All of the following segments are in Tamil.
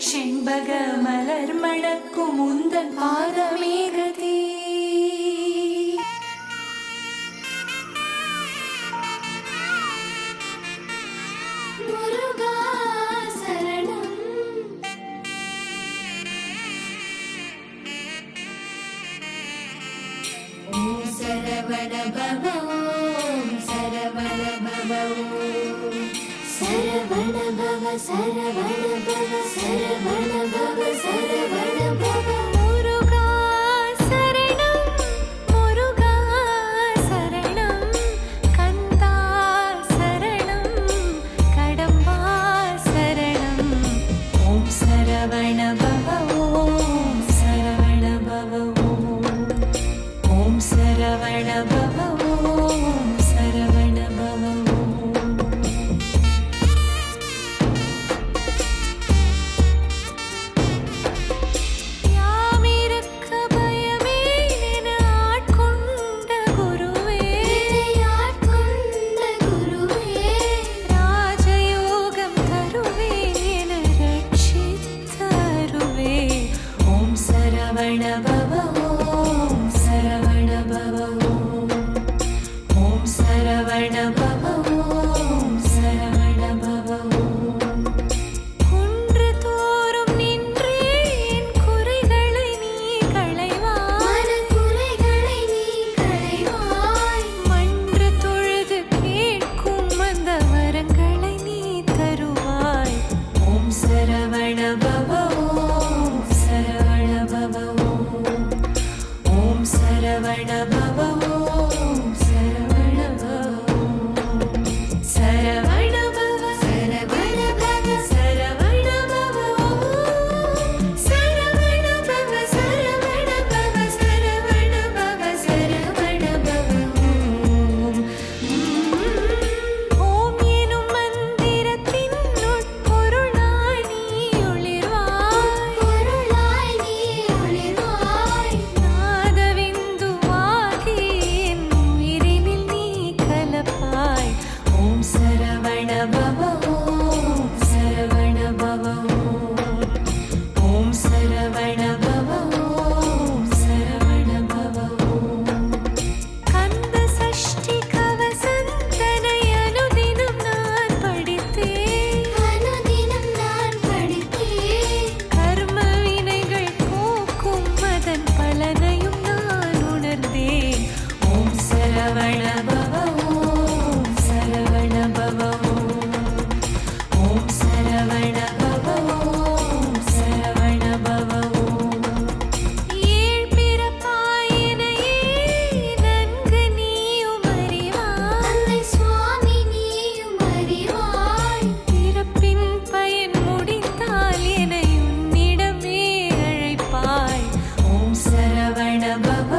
செண்பக மலர் மணக்கும் உந்தன் பாதமே கதி. முருகா பவ ஓம் சரவண பவ ஓம் சரவண பவ சரவண பவ சரவண பவ சரவண பவ முருகா சரணம் முருகா சரணம் கந்தா சரணம் கடம்பா சரணம் ஓம் சரவண பவ ஓம் சரவண பவ ஓம் சரவண பவ ஓம் சரவண பவ யாமிருக்க பயமே என ஆட்கொண்ட குருவே ராஜயோகம் தருவே என ரட்சித்தருவே ஓம் சரவண பவ ஓம் சரவண பவ ஓம் சரவண பவ ஓம் சரவண பவ குன்று தோறும் நின்றே என் குறைகளை நீ களைவாய் மன்று தொழுது கேட்கும் அந்த வரங்களை நீ தருவாய் ஓம் சரவண பவ ஓம் சரவண பவ ஓம் சரவண பவ ஓம் சரவண பவ சரவண பவ சரவண பவ சரவண பவ ஓம் சரவண பவ சரவண பவ சரவண பவ சரவண பவ ஓம் எனும் மந்திரத்தின் உட்பொருளாய் நீ ஒளிர்வாய் நாதவிந்துவாகி என் உயிரினில் நீ கலப்பாய் ஓம் சரவண பவ ஓம் சரவண பவ ஓம் சரவண பவ ஓம் சரவண பவ கந்த சஷ்டி கவசந்தனை அனுதினம் நான் படித்தேன் கர்ம வினைகள் போக்கும் அதன் பலனையும் நான் உணர்ந்தேன் ஓம் சரவண பவ ஓம் சரவண பவ ஓம் சரவண பவ ஓம் சரவண பவ ஏழ் பிறப்பாயினையே நன்கு நீயும் அறிவாய் பிறப்பின் பயன் முடிந்தால் என்னை உன்னிடமே அழைப்பாய் ஓம் சரவண பவ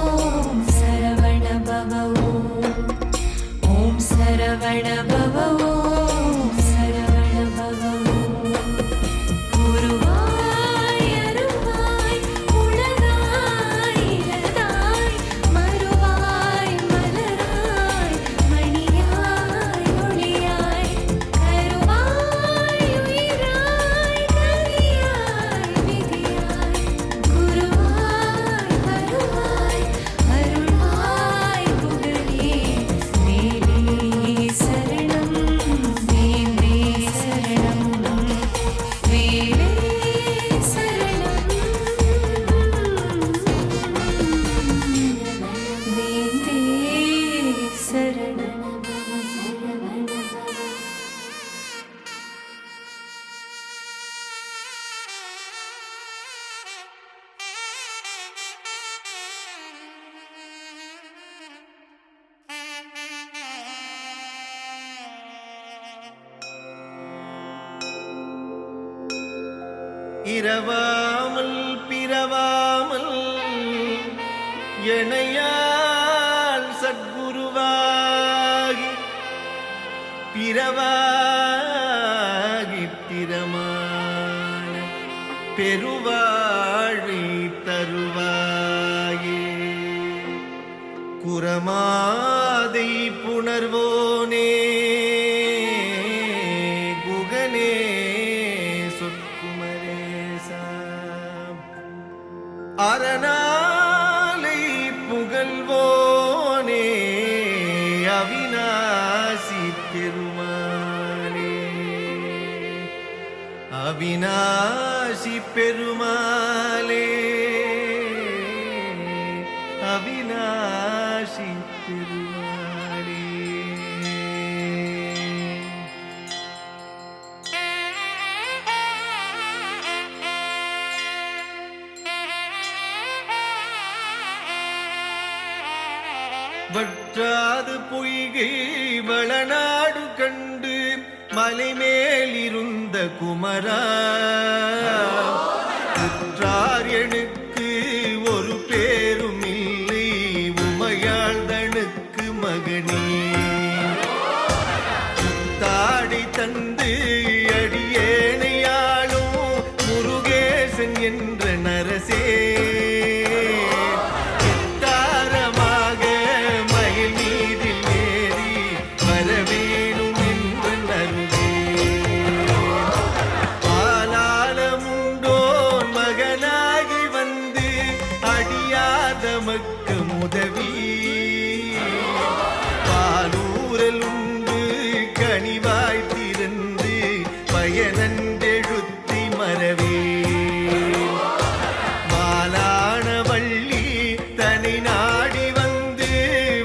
ஓம் சரவண பவ ஓம் சரவண பவ ஓம் சரவண பவ குருவாய் அருவாய் உளதாய் இலதாய் மறுவாய் மலராய் மணியாய் ஒளியாய் கருவாய் உயிராய் கதியாய் விதியாய் குருவாய் வருவாய் அருள்வாய் புகழே மேலே சரணம் மேலே சரணம் மேலே சரணம் வேந்தே சரணம் இரவாமல் பிறவாமல் எனையால் சத்குருவாகி பிறவாகி திறமான பெருவாழை தருவாயே குரமாதை புணர்வோனே குகனே சொற்குமரேசா அரணாலை புகழ்வோனே அவிநாசி பெருமாளே அவிநாசி பெருமாளே அவிநாசி பெருமாளே வற்றாது பொய்கை வளநாடு கண்டு மலை மேலிருந்த குமரா உற்றார் எனக்கு ஒரு பேரும் இல்லை உமையாள்தனுக்கு மகனே தாடி தந்து அடியேனையாளும் முருகேசன் என்ற நரசே தமக்கு உதவி பாலூரல் உண்டு கனிவாய் திறந்து பயனன்றெழுத்தி மறவே மாலான வள்ளி தனி நாடி வந்து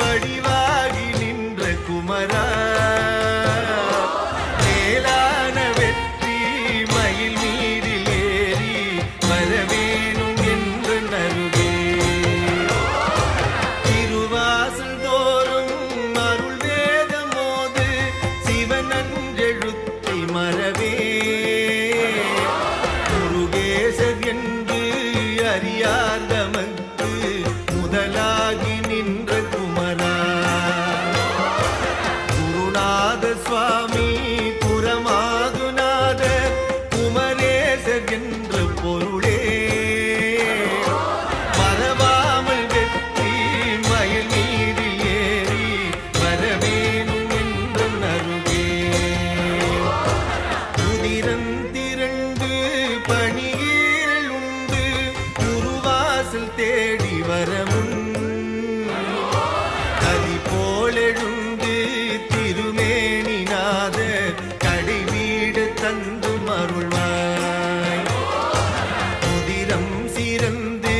வடிவாகி நின்ற குமரா மேலான வெற்றி மயில் மீதில் ஏறி வரவேணும் என்று நருகே மரவே முருகேசர் என்று அறியார் தமக்கு முதலாகி நின்ற குமரா குருநாத சுவாமி புரமாதுநாத குமரேசர் என்ற பொருளே மறவாமல் வெற்றி மயில் மீதில் ஏறி வரவேணும் என்று நருகே திரண்டு பணியீரல் உண்டு குருவாசல் தேடி வரமுன் கதி போலெழுந்து திருமேனிநாத கடை வீடு தந்து மருள்வாய் முதிரம் சிறந்து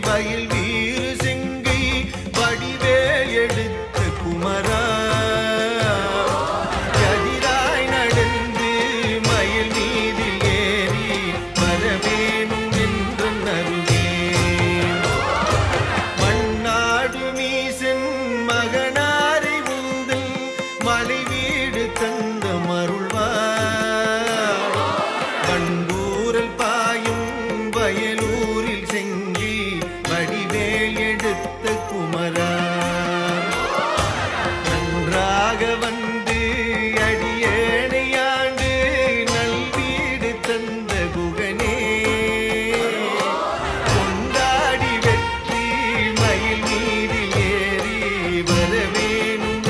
வயல் வீறு செங்கை வடிவேல் எடுத்த குமரா மலை வீடு தந்த மருள்வார் வண்டூரல் பாயும் வயலூரில் செங்கி வடிவேல் எடுத்த குமரா நன்றாக வந்து அடியேனையாண்டு நல்வீடு தந்த குகனே கொண்டாடி வெற்றி மயில் மீதில் ஏறி வரவேணும்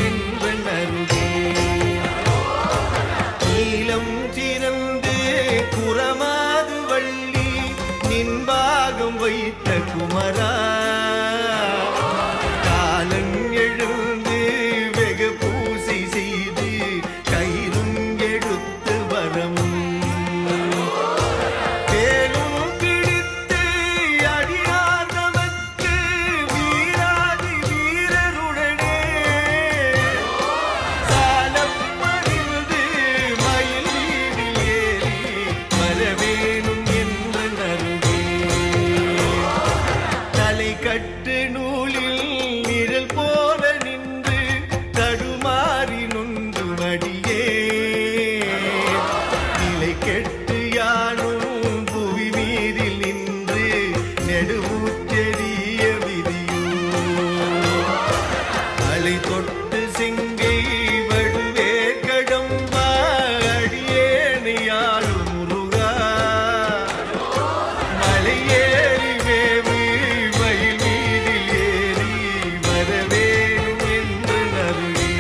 நீலம் சிறந்து குரமாது வள்ளி நின்பாகம் வைத்த குமரா காலன் எழுந்து வெகு பூசை செய்து கயிறும் எடுத்து வரமும் வேலும் பிடித்து அடியார் நமக்கு வீராதி வீரருடனே சாலப்பறிந்து மயில் வீடில் ஏறி வரவேணும் என்று நருகே தலை கட்டு நூலில் நிழல் போல நின்று தடுமாறி நொந்து மடியே நிலை கெட்டு யானும் புவி மீதில் நின்று நெடுவூற்றெறிய விதியோ அலை தொட்டு செங்கை வடுவே கடம்பா அடியேனையாளும் முருகா மலையேறி வேவு மயில் மீதில் ஏறி வரவேணும் என்று நருகே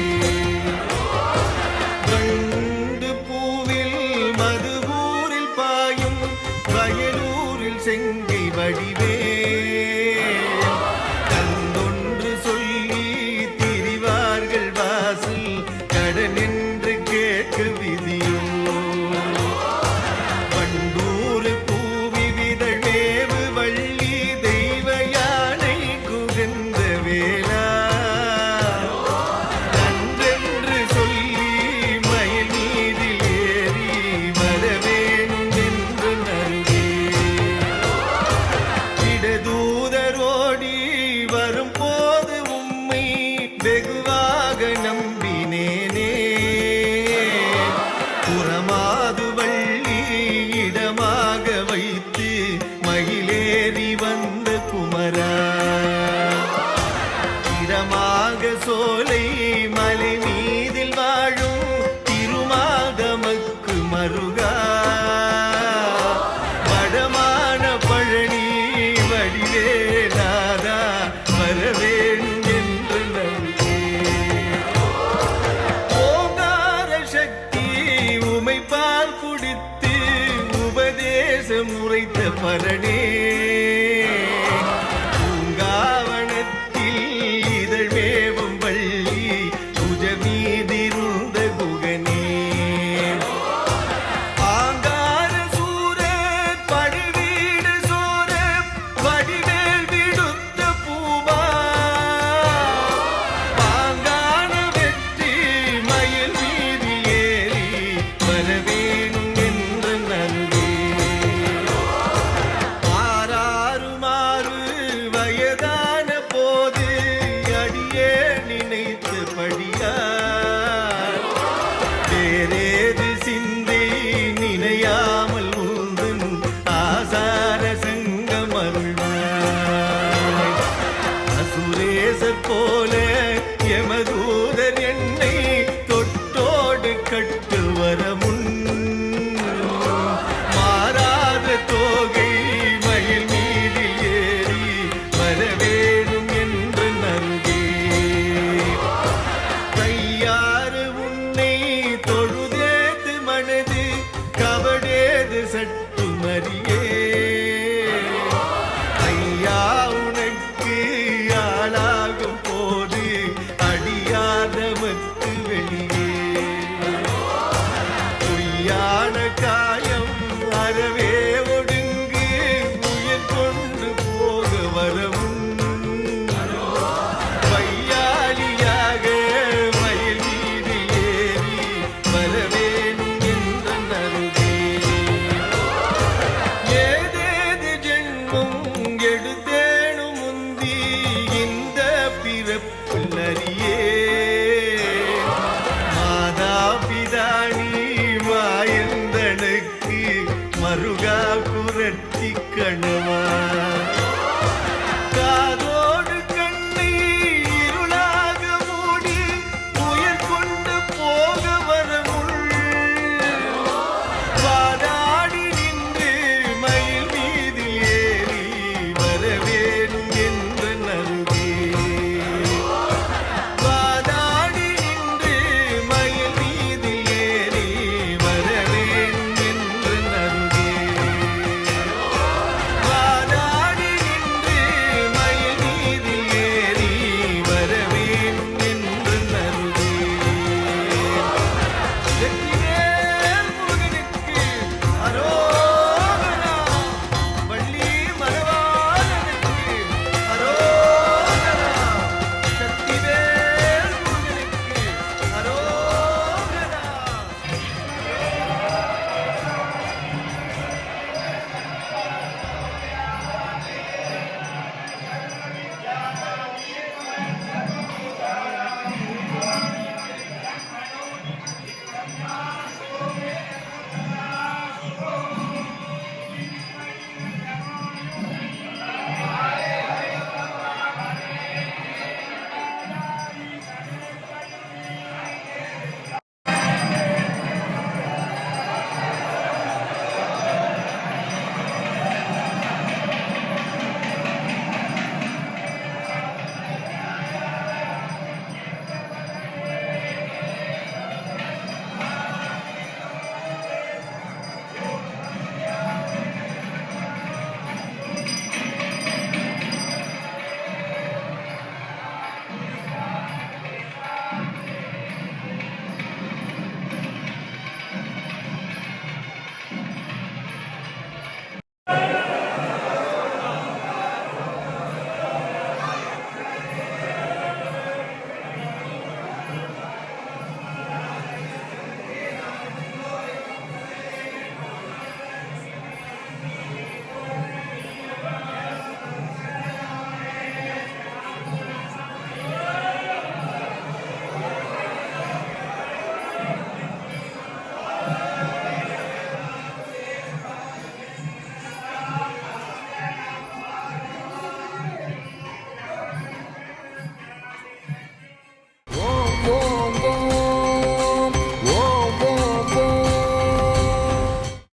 வண்டு பூவில் மதுவூரில் பாயும் வயலூரில் செங்கை வடிவே கந்தொன்று சொல்லி திரிவார்கள் வாசல் கடன் என்று கேட்க விதியோ வண்டூர் பூவி விதழ் மேவு வள்ளி தெய்வ யானை குகந்த வேளா நன்றென்று சொல்லி மயில் மீதில் ஏறி வரவேணும் என்று நருகே முடித்து உபதேசம் உரைத்த பரணே பூங்காவனத்தில் இதழ் மேவும் வள்ளி புஜமீதிருந்த குகனே ஆங்கார சூர படுவீடு சோர வடிவேல் விடுத்த பூமா பாங்கான வெற்றி மயில் மீது ஏறி வரவேணும் என்ற நன்றி ஆறாறுமாறு வயதான போது அடியே நினைத்தபடியார் வேறேது சிந்தை நினையாமல் உந்தன் ஆசார சங்கம் அருள்வாய் அசுரேசர் போல யமதூதர் என்னை தொட்டோடு கட்டு வரமுன் மாறாத தோகை மயில் மீது ஏறி வரவேணும் என்று நல்கி கையாறு உன்னை தொழுதேது மனது கவடேது சட்டு மறியே ஐயா உனக்கு ஆளாகும் போது அடியாதமக்கு வெளியே பொய்யான காயம் அறவே ஒடுங்கு உயிர் கொண்டு போக வரவும் வையாளியாக மயில் மீது ஏறி வரவேணும் என்ற நருகே ஏதேது ஜென்மம் எடுத்தேனும் முந்தி இந்த பிறப்பில் அறியே மாதா பிதானி மாயந்தனுக்கு மருகா குரட்டி கண